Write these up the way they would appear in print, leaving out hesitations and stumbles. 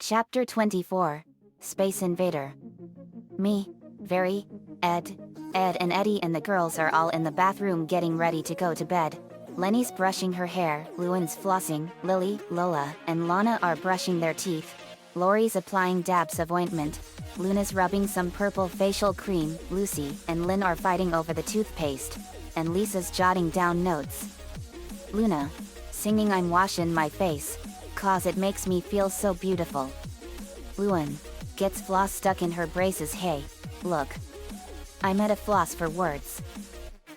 Chapter 24. Space Invader. Me, Very, Ed, and Eddie and the girls are all in the bathroom getting ready to go to bed. Lenny's brushing her hair, Luan's flossing, Lily, Lola, and Lana are brushing their teeth. Lori's applying dabs of ointment. Luna's rubbing some purple facial cream, Lucy and Lynn are fighting over the toothpaste. And Lisa's jotting down notes. Luna, singing I'm washing my face, 'cause it makes me feel so beautiful. Luan, gets floss stuck in her braces. Hey, look. I met a floss for words.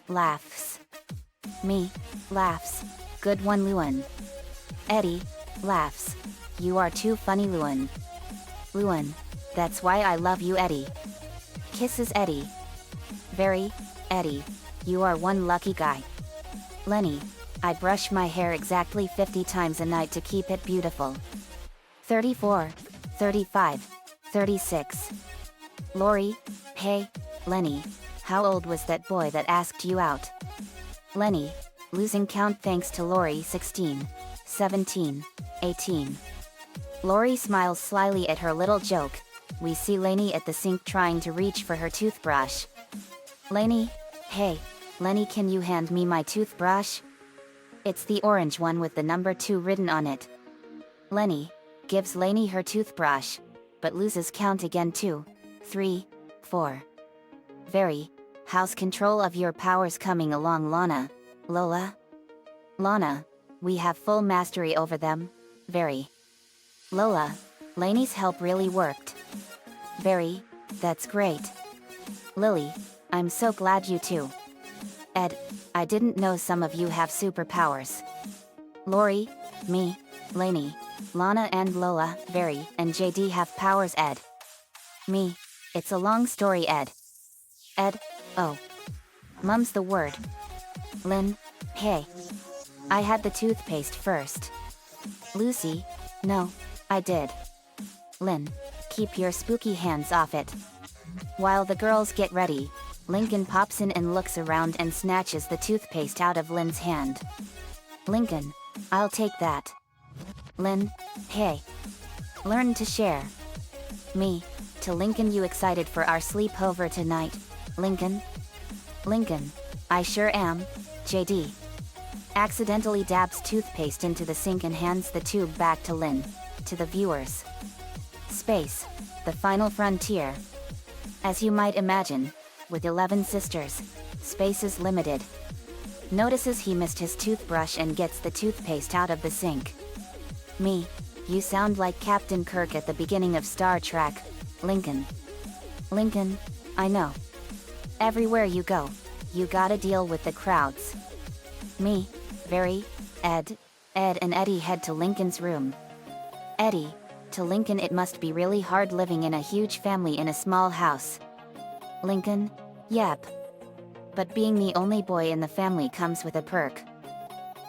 Laughs. Me, laughs. Good one Luan. Eddie, laughs. You are too funny Luan. Luan, that's why I love you Eddie. Kisses Eddie. Very, Eddie, you are one lucky guy. Lenny, I brush my hair exactly 50 times a night to keep it beautiful. 34, 35, 36. Lori, hey, Lenny, how old was that boy that asked you out? Lenny, losing count thanks to Lori. 16, 17, 18. Lori smiles slyly at her little joke. We see Lainey at the sink trying to reach for her toothbrush. Lainey, hey, Lenny, can you hand me my toothbrush? It's the orange one with the number 2 written on it. Lenny gives Lainey her toothbrush, but loses count again. 2, 3, 4. Very, how's control of your powers coming along Lana? Lola? Lana, we have full mastery over them. Very. Lola, Lainey's help really worked. Very, that's great. Lily, I'm so glad you too. Ed, I didn't know some of you have superpowers. Lori, me, Lainey, Lana and Lola, Very, and JD have powers. Ed. Me, it's a long story Ed. Ed, oh. Mum's the word. Lynn, hey. I had the toothpaste first. Lucy, no, I did. Lynn, keep your spooky hands off it. While the girls get ready, Lincoln pops in and looks around and snatches the toothpaste out of Lynn's hand. Lincoln, I'll take that. Lynn, hey. Learn to share. Me, to Lincoln, you excited for our sleepover tonight, Lincoln? Lincoln, I sure am, JD. Accidentally dabs toothpaste into the sink and hands the tube back to Lynn. To the viewers. Space, the final frontier. As you might imagine, with 11 sisters, space is limited. Notices he missed his toothbrush and gets the toothpaste out of the sink. Me, you sound like Captain Kirk at the beginning of Star Trek, Lincoln. Lincoln, I know. Everywhere you go, you gotta deal with the crowds. Me, Very, Ed and Eddie head to Lincoln's room. Eddie, to Lincoln, it must be really hard living in a huge family in a small house. Lincoln, yep. But being the only boy in the family comes with a perk.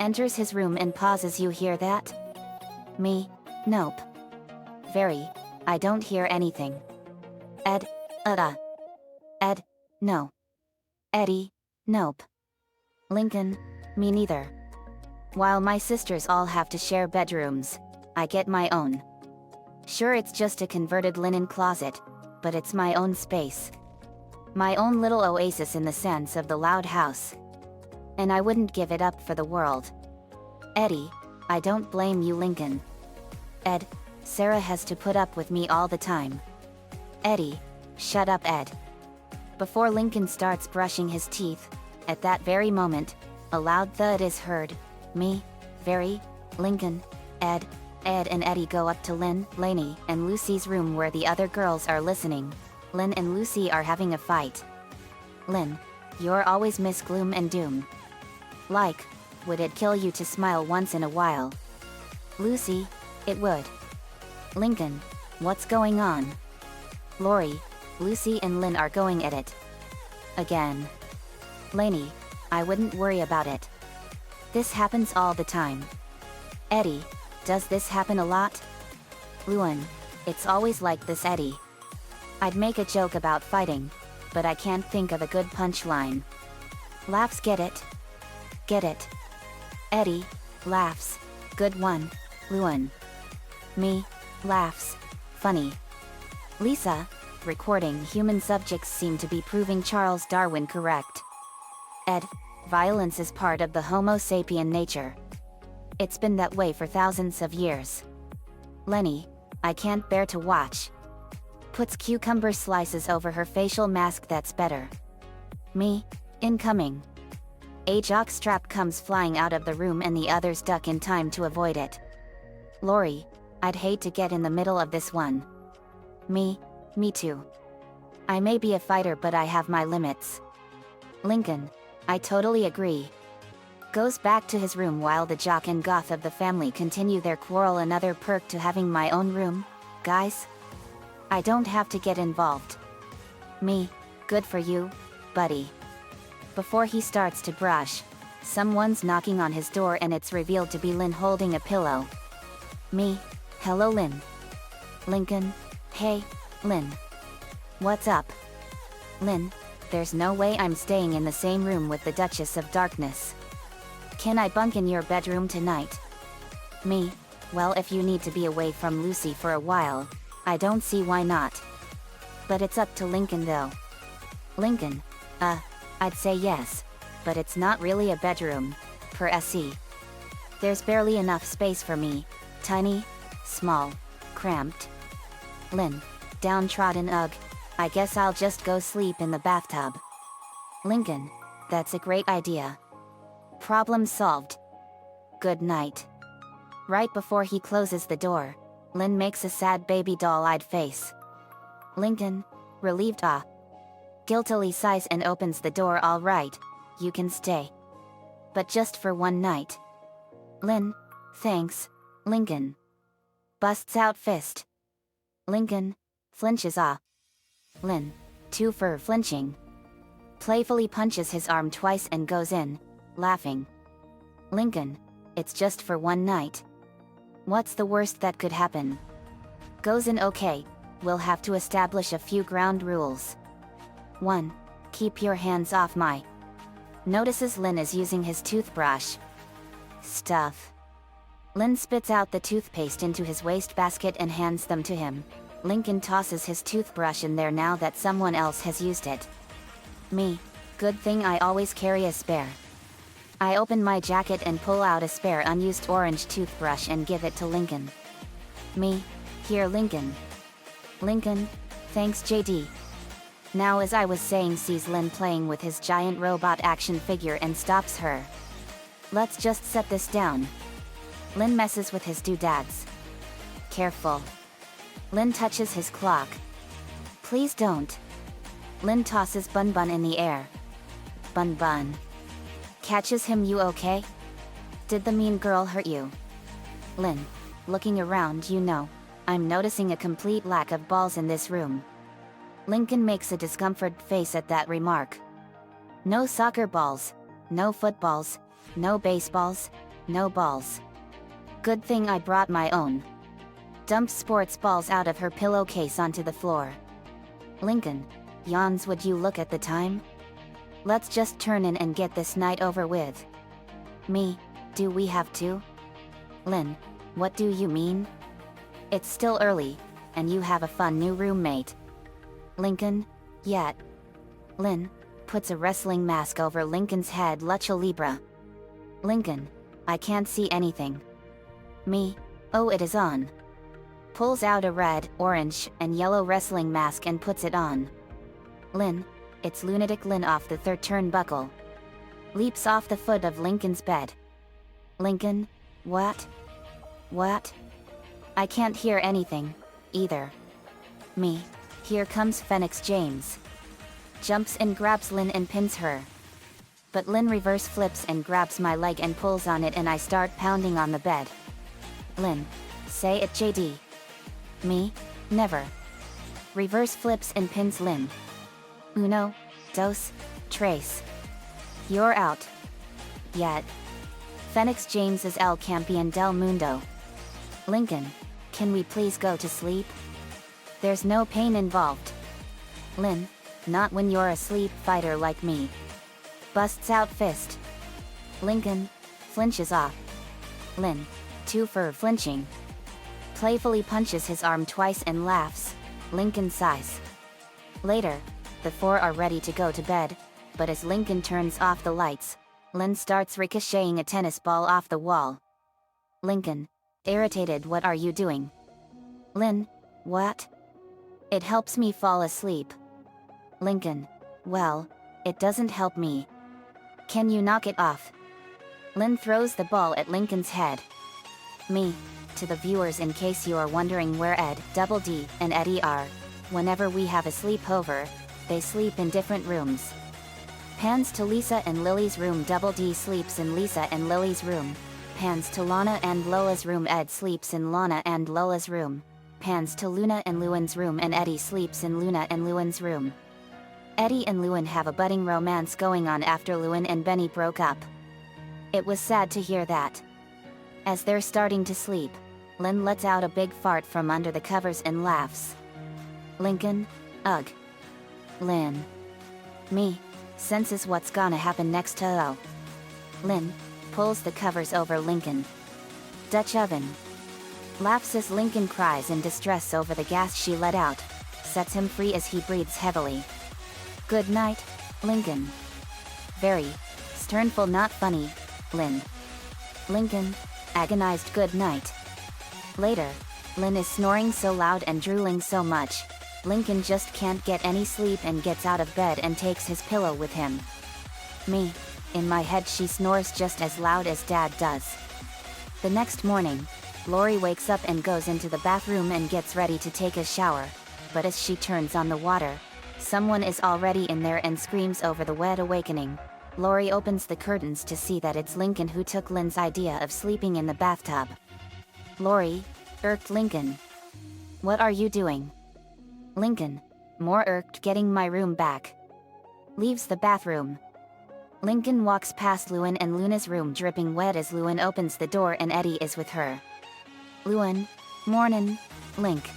Enters his room and pauses. You hear that? Me, nope. Very, I don't hear anything. Ed, Ed, no. Eddie, nope. Lincoln, me neither. While my sisters all have to share bedrooms, I get my own. Sure, it's just a converted linen closet, but it's my own space. My own little oasis in the sense of the loud house. And I wouldn't give it up for the world. Eddie, I don't blame you Lincoln. Ed, Sarah has to put up with me all the time. Eddie, shut up Ed. Before Lincoln starts brushing his teeth, at that very moment, a loud thud is heard. Me, Very, Lincoln, Ed and Eddie go up to Lynn, Lainey, and Lucy's room where the other girls are listening. Lynn and Lucy are having a fight. Lynn, you're always Miss Gloom and Doom. Like, would it kill you to smile once in a while? Lucy, it would. Lincoln, what's going on? Lori, Lucy and Lynn are going at it. Again. Lainey, I wouldn't worry about it. This happens all the time. Eddie, does this happen a lot? Luan, it's always like this Eddie. I'd make a joke about fighting, but I can't think of a good punchline. Laughs. Get it? Get it. Eddie, laughs. Good one, Luan. Me, laughs. Funny. Lisa, recording human subjects seem to be proving Charles Darwin correct. Ed, violence is part of the Homo sapien nature. It's been that way for thousands of years. Lenny, I can't bear to watch. Puts cucumber slices over her facial mask. That's better. Me, incoming. A jockstrap comes flying out of the room and the others duck in time to avoid it. Lori, I'd hate to get in the middle of this one. Me too. I may be a fighter but I have my limits. Lincoln, I totally agree. Goes back to his room while the jock and goth of the family continue their quarrel. Another perk to having my own room, guys? I don't have to get involved. Me, good for you, buddy. Before he starts to brush, someone's knocking on his door and it's revealed to be Lynn holding a pillow. Me, hello Lynn. Lincoln, hey, Lynn. What's up? Lynn, there's no way I'm staying in the same room with the Duchess of Darkness. Can I bunk in your bedroom tonight? Me, well, if you need to be away from Lucy for a while, I don't see why not. But it's up to Lincoln though. Lincoln, I'd say yes, but it's not really a bedroom, per SE. There's barely enough space for me, tiny, small, cramped. Lynn, downtrodden. Ugh, I guess I'll just go sleep in the bathtub. Lincoln, that's a great idea. Problem solved. Good night. Right before he closes the door, Lynn makes a sad baby doll-eyed face. Lincoln, relieved, guiltily sighs and opens the door. All right, you can stay. But just for one night. Lynn, thanks, Lincoln. Busts out fist. Lincoln, flinches. Lynn, too for flinching. Playfully punches his arm twice and goes in, laughing. Lincoln, it's just for one night. What's the worst that could happen? Goes in. Okay, we'll have to establish a few ground rules. 1. Keep your hands off my. Notices Lynn is using his toothbrush. Stuff. Lynn spits out the toothpaste into his wastebasket and hands them to him. Lincoln tosses his toothbrush in there now that someone else has used it. Me, good thing I always carry a spare. I open my jacket and pull out a spare unused orange toothbrush and give it to Lincoln. Me, here Lincoln. Lincoln, thanks JD. Now, as I was saying, sees Lynn playing with his giant robot action figure and stops her. Let's just set this down. Lynn messes with his doodads. Careful. Lynn touches his clock. Please don't. Lynn tosses Bun Bun in the air. Bun Bun. Catches him. You okay? Did the mean girl hurt you? Lynn, looking around, I'm noticing a complete lack of balls in this room. Lincoln makes a discomforted face at that remark. No soccer balls, no footballs, no baseballs, no balls. Good thing I brought my own. Dumps sports balls out of her pillowcase onto the floor. Lincoln, yawns. Would you look at the time? Let's just turn in and get this night over with. Me, do we have to? Lynn, what do you mean? It's still early, and you have a fun new roommate. Lincoln, yet. Lynn, puts a wrestling mask over Lincoln's head. Lucha Libre. Lincoln, I can't see anything. Me, oh, it is on. Pulls out a red, orange, and yellow wrestling mask and puts it on. Lynn, it's lunatic. Lynn off the third turnbuckle. Leaps off the foot of Lincoln's bed. Lincoln, what? What? I can't hear anything, either. Me, here comes Phoenix James. Jumps in, grabs Lynn and pins her. But Lynn reverse flips and grabs my leg and pulls on it, and I start pounding on the bed. Lynn, say it JD. Me, never. Reverse flips and pins Lynn. Uno, dos, tres. You're out. Yet. Phoenix James is El Campeón del Mundo. Lincoln, can we please go to sleep? There's no pain involved. Lynn, not when you're a sleep fighter like me. Busts out fist. Lincoln, flinches off. Lynn, two for flinching. playfully punches his arm twice and laughs. Lincoln sighs. Later, the four are ready to go to bed, but as Lincoln turns off the lights, Lynn starts ricocheting a tennis ball off the wall. Lincoln, irritated, what are you doing? Lynn, what? It helps me fall asleep. Lincoln, well, it doesn't help me. Can you knock it off? Lynn throws the ball at Lincoln's head. Me, to the viewers, in case you are wondering where Ed, Double D, and Eddie are, whenever we have a sleepover, they sleep in different rooms. Pans to Lisa and Lily's room. Double D sleeps in Lisa and Lily's room. Pans to Lana and Lola's room. Ed sleeps in Lana and Lola's room. Pans to Luna and Luan's room, and Eddie sleeps in Luna and Luan's room. Eddie and Luan have a budding romance going on after Luan and Benny broke up. It was sad to hear that. As they're starting to sleep, Lynn lets out a big fart from under the covers and laughs. Lincoln, ugh. Lynn. Me, senses what's gonna happen next to oh. Lynn pulls the covers over Lincoln. Dutch oven. Laughs as Lincoln cries in distress over the gas she let out, sets him free as he breathes heavily. Good night, Lincoln. Very sternful, not funny, Lynn. Lincoln, agonized good night. Later, Lynn is snoring so loud and drooling so much, Lincoln just can't get any sleep and gets out of bed and takes his pillow with him. Me, in my head she snores just as loud as Dad does. The next morning, Lori wakes up and goes into the bathroom and gets ready to take a shower, but as she turns on the water, someone is already in there and screams over the wet awakening. Lori opens the curtains to see that it's Lincoln who took Lynn's idea of sleeping in the bathtub. Lori, irked Lincoln. What are you doing? Lincoln, more irked, getting my room back. Leaves the bathroom. Lincoln walks past Luan and Luna's room dripping wet as Luan opens the door and Eddie is with her. Luan, mornin', Link.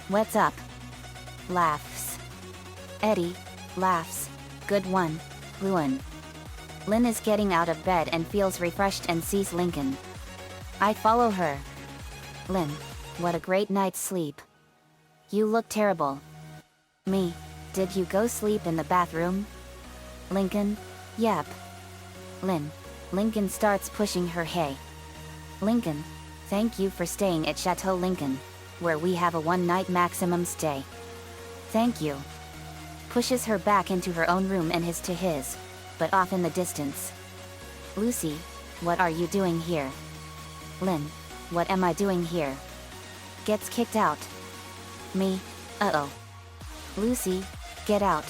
What's up? Laughs. Eddie, laughs. Good one, Luan. Lynn is getting out of bed and feels refreshed and sees Lincoln. I follow her. Lynn, what a great night's sleep. You look terrible. Me, did you go sleep in the bathroom? Lincoln, yep. Lynn, Lincoln starts pushing her. Hey. Lincoln, thank you for staying at Chateau Lincoln, where we have a one-night maximum stay. Thank you. Pushes her back into her own room and his to his, but off in the distance. Lucy, what are you doing here? Lynn, what am I doing here? Gets kicked out. Me, uh-oh. Lucy, get out.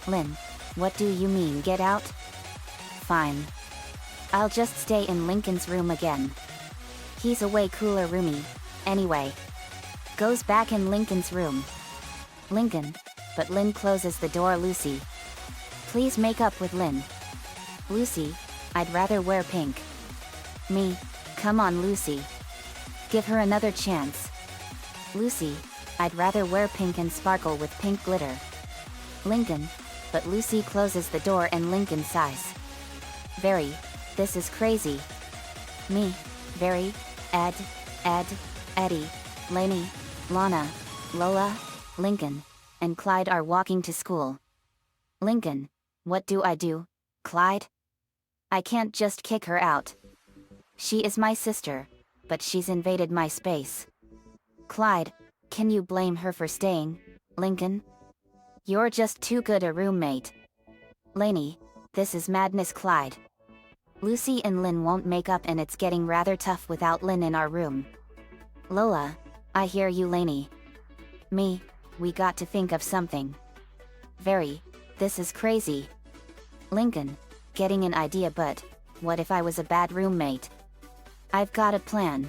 Lynn, what do you mean get out? Fine. I'll just stay in Lincoln's room again. He's a way cooler roomie, anyway. Goes back in Lincoln's room. Lincoln, but Lynn closes the door. Lucy, please make up with Lynn. Lucy, I'd rather wear pink. Me, come on Lucy. Give her another chance. Lucy, I'd rather wear pink and sparkle with pink glitter. Lincoln, but Lucy closes the door and Lincoln sighs. Very, this is crazy. Me, very, Ed, Eddie, Lainey, Lana, Lola, Lincoln, and Clyde are walking to school. Lincoln, what do I do, Clyde? I can't just kick her out. She is my sister, but she's invaded my space. Clyde, can you blame her for staying, Lincoln? You're just too good a roommate. Lainey, this is madness. Clyde. Lucy and Lynn won't make up and it's getting rather tough without Lynn in our room. Lola, I hear you. Lainey. Me, we got to think of something. Very, this is crazy. Lincoln, getting an idea, but what if I was a bad roommate? I've got a plan.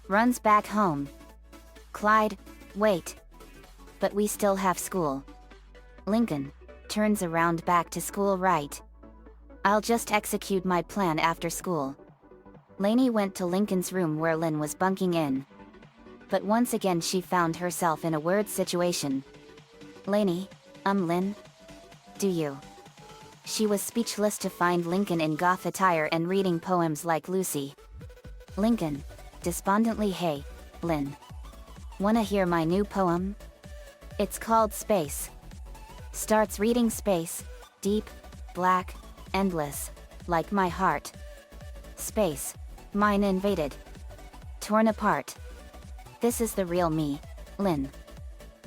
Runs back home. Clyde, wait. But we still have school. Lincoln, turns around back to school, right? I'll just execute my plan after school. Lainey went to Lincoln's room where Lynn was bunking in. But once again she found herself in a weird situation. Lainey, Lynn? Do you? She was speechless to find Lincoln in goth attire and reading poems like Lucy. Lincoln, despondently, hey, Lynn. Wanna hear my new poem? It's called Space. Starts reading space, deep, black, endless, like my heart. Space, mine invaded. Torn apart. This is the real me, Lynn.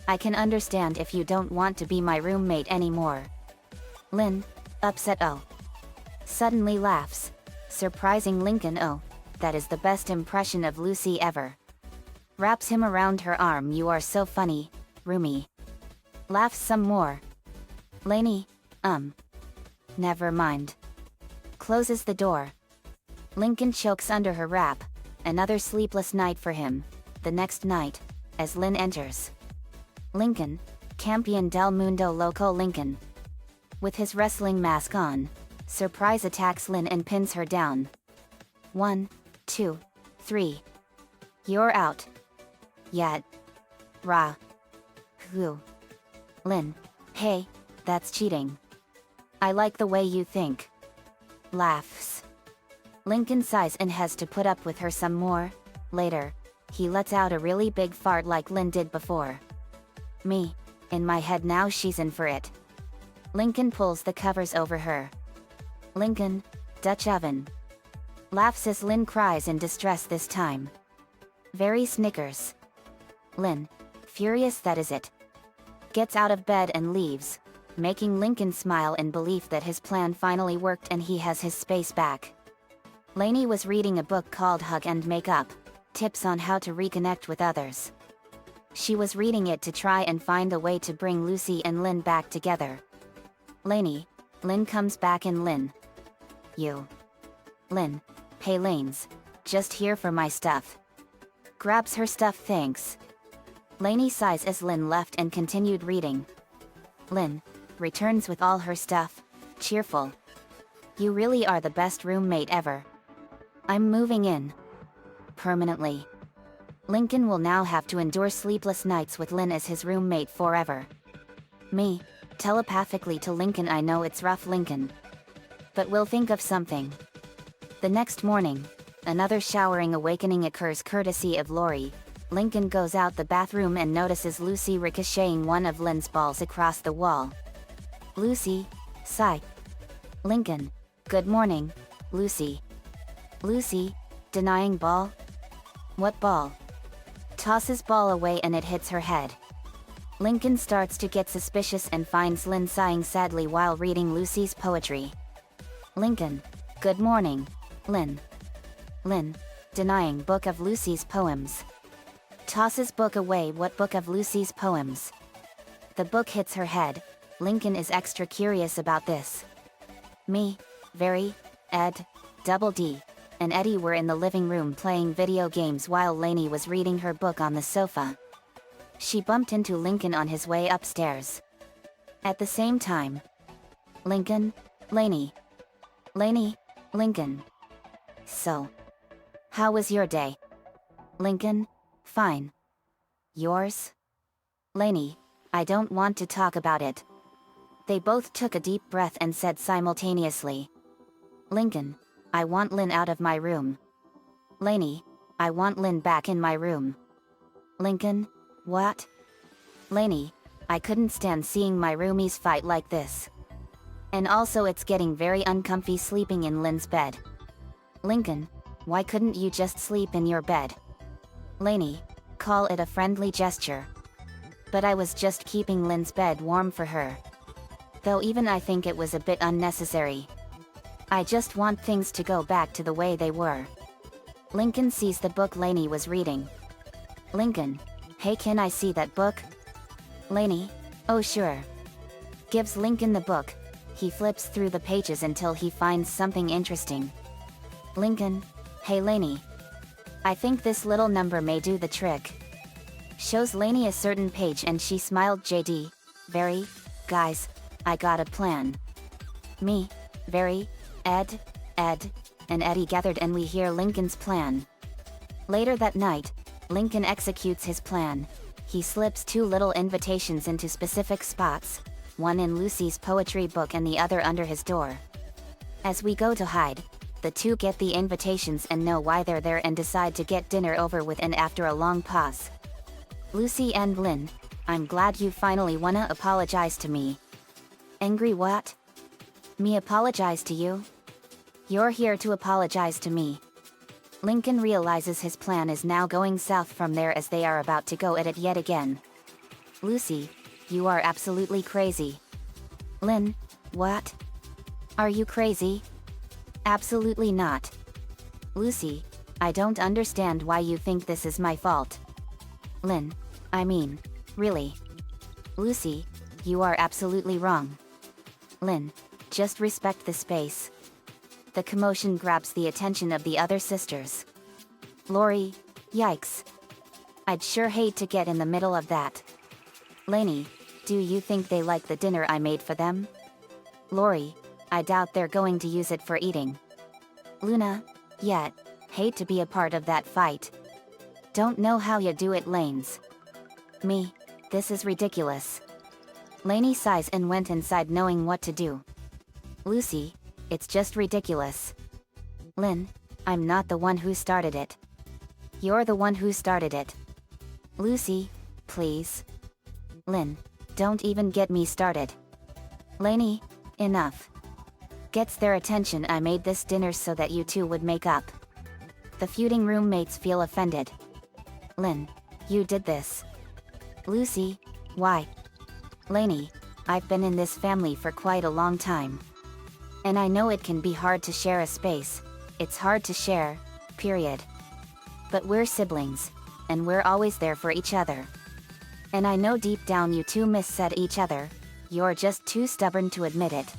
I can understand if you don't want to be my roommate anymore. Lynn, upset oh. Suddenly laughs. Surprising Lincoln oh, that is the best impression of Lucy ever. Wraps him around her arm. You are so funny, Roomy. Laughs some more. Lainey, never mind. Closes the door. Lincoln chokes under her wrap. Another sleepless night for him. The next night, as Lynn enters. Lincoln, Campion del Mundo Loco Lincoln. With his wrestling mask on, surprise attacks Lynn and pins her down. 1, 2, 3. You're out. Yet. Rah. Who? Lynn, hey, that's cheating. I like the way you think. Laughs. Lincoln sighs and has to put up with her some more. Later, he lets out a really big fart like Lynn did before. Me, in my head now she's in for it. Lincoln pulls the covers over her. Lincoln, Dutch oven. Laughs as Lynn cries in distress this time. Very snickers. Lynn, furious that is it. Gets out of bed and leaves, making Lincoln smile in belief that his plan finally worked and he has his space back. Lainey was reading a book called Hug and Make Up, Tips on How to Reconnect with Others. She was reading it to try and find a way to bring Lucy and Lynn back together. Lainey, Lynn comes back in Lynn. You. Lynn, hey Lanes, just here for my stuff. Grabs her stuff thanks. Lainey sighs as Lynn left and continued reading. Lynn, returns with all her stuff, cheerful. You really are the best roommate ever. I'm moving in. Permanently. Lincoln will now have to endure sleepless nights with Lynn as his roommate forever. Me, telepathically to Lincoln I know it's rough Lincoln. But we'll think of something. The next morning, another showering awakening occurs courtesy of Lori. Lincoln goes out the bathroom and notices Lucy ricocheting one of Lynn's balls across the wall. Lucy, sigh. Lincoln, good morning, Lucy. Lucy, denying ball? What ball? Tosses ball away and it hits her head. Lincoln starts to get suspicious and finds Lynn sighing sadly while reading Lucy's poetry. Lincoln, good morning, Lynn. Lynn, denying book of Lucy's poems. Tosses book away. What book of Lucy's poems? The book hits her head. Lincoln is extra curious about this. Me, Very, Ed, Double D, and Eddie were in the living room playing video games while Lainey was reading her book on the sofa. She bumped into Lincoln on his way upstairs. At the same time. Lincoln, Lainey. Lainey, Lincoln. So. How was your day? Lincoln, fine. Yours? Lainey, I don't want to talk about it. They both took a deep breath and said simultaneously. Lincoln, I want Lynn out of my room. Lainey, I want Lynn back in my room. Lincoln, what? Lainey, I couldn't stand seeing my roomies fight like this. And also it's getting very uncomfy sleeping in Lynn's bed. Lincoln, why couldn't you just sleep in your bed? Lainey, call it a friendly gesture. But I was just keeping Lynn's bed warm for her. Though even I think it was a bit unnecessary. I just want things to go back to the way they were. Lincoln sees the book Lainey was reading. Lincoln, hey, can I see that book? Lainey, oh sure. Gives Lincoln the book. He flips through the pages until he finds something interesting. Lincoln, hey Lainey. I think this little number may do the trick. Shows Lainey a certain page and she smiled. JD, Very, guys, I got a plan. Me, Very, Ed, and Eddie gathered and we hear Lincoln's plan. Later that night, Lincoln executes his plan. He slips two little invitations into specific spots, one in Lucy's poetry book and the other under his door. As we go to hide, The two get the invitations and know why they're there and decide to get dinner over with, and after a long pause. Lucy and Lynn, I'm glad you finally wanna apologize to me. Angry what? Me apologize to you? You're here to apologize to me. Lincoln realizes his plan is now going south from there as they are about to go at it yet again. Lucy, you are absolutely crazy. Lynn, what? Are you crazy? Absolutely not. Lucy, I don't understand why you think this is my fault. Lynn, I mean, really. Lucy, you are absolutely wrong. Lynn, just respect the space. The commotion grabs the attention of the other sisters. Lori, yikes. I'd sure hate to get in the middle of that. Lainey, do you think they like the dinner I made for them? Lori, I doubt they're going to use it for eating. Luna, yet, hate to be a part of that fight. Don't know how you do it, Lanes. Me, this is ridiculous. Lainey sighs and went inside knowing what to do. Lucy, it's just ridiculous. Lynn, I'm not the one who started it. You're the one who started it. Lucy, please. Lynn, don't even get me started. Lainey, enough. Gets their attention. I made this dinner so that you two would make up. The feuding roommates feel offended. Lynn, you did this. Lucy, why? Lainey, I've been in this family for quite a long time. And I know it can be hard to share a space. It's hard to share, period. But we're siblings, and we're always there for each other. And I know deep down you two miss each other. You're just too stubborn to admit it.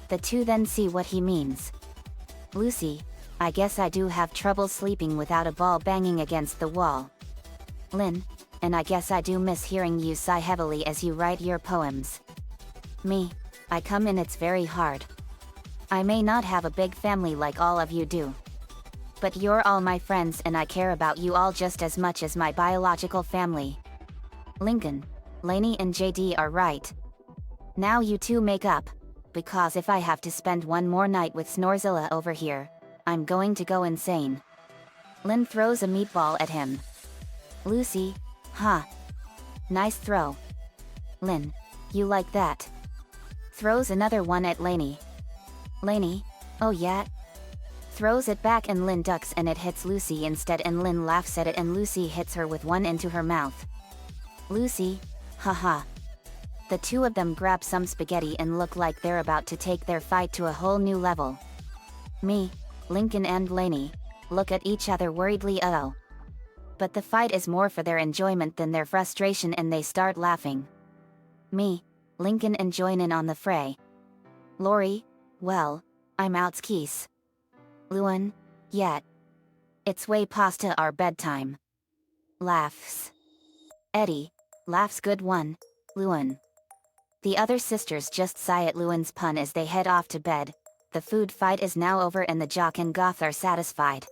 The two then see what he means. Lucy, I guess I do have trouble sleeping without a ball banging against the wall. Lynn, and I guess I do miss hearing you sigh heavily as you write your poems. Me, I come in, it's very hard. I may not have a big family like all of you do. But you're all my friends and I care about you all just as much as my biological family. Lincoln, Lainey and JD are right. Now you two make up. Because if I have to spend one more night with Snorzilla over here, I'm going to go insane. Lynn throws a meatball at him. Lucy, huh? Nice throw. Lynn, you like that? Throws another one at Lainey. Lainey, oh yeah? Throws it back and Lynn ducks and it hits Lucy instead and Lynn laughs at it and Lucy hits her with one into her mouth. Lucy, haha. The two of them grab some spaghetti and look like they're about to take their fight to a whole new level. Me, Lincoln and Lainey, look at each other worriedly. But the fight is more for their enjoyment than their frustration and they start laughing. Me, Lincoln and join in on the fray. Lori, well, I'm out skis. Luan, yet. It's way past our bedtime. Laughs. Eddie, laughs good one, Luan. The other sisters just sigh at Luan's pun as they head off to bed. The food fight is now over and the jock and goth are satisfied.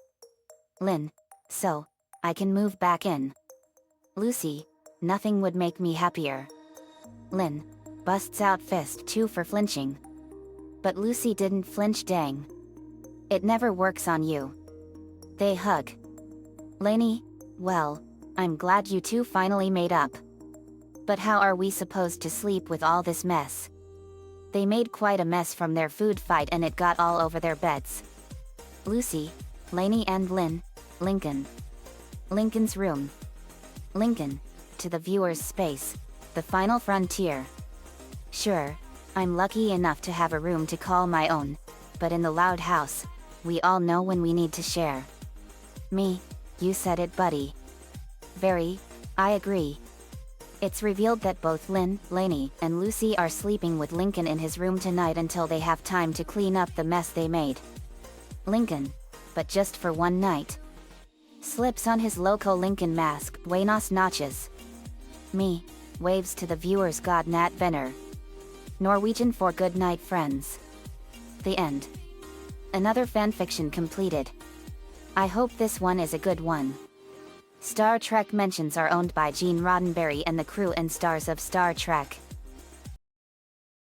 Lynn, so, I can move back in. Lucy, nothing would make me happier. Lynn, busts out fist 2 for flinching. But Lucy didn't flinch, dang. It never works on you. They hug. Lainey, well, I'm glad you two finally made up. But how are we supposed to sleep with all this mess? They made quite a mess from their food fight and it got all over their beds. Lucy, Lainey and Lynn, Lincoln. Lincoln's room. Lincoln, to the viewer's space, the final frontier. Sure, I'm lucky enough to have a room to call my own, but in the loud house, we all know when we need to share. Me, you said it, buddy. Very, I agree. It's revealed that both Lynn, Lainey, and Lucy are sleeping with Lincoln in his room tonight until they have time to clean up the mess they made. Lincoln, but just for one night. Slips on his loco Lincoln mask, Buenos noches. Me, waves to the viewers God Nat Venner. Norwegian for good night friends. The end. Another fanfiction completed. I hope this one is a good one. Star Trek mentions are owned by Gene Roddenberry and the crew and stars of Star Trek.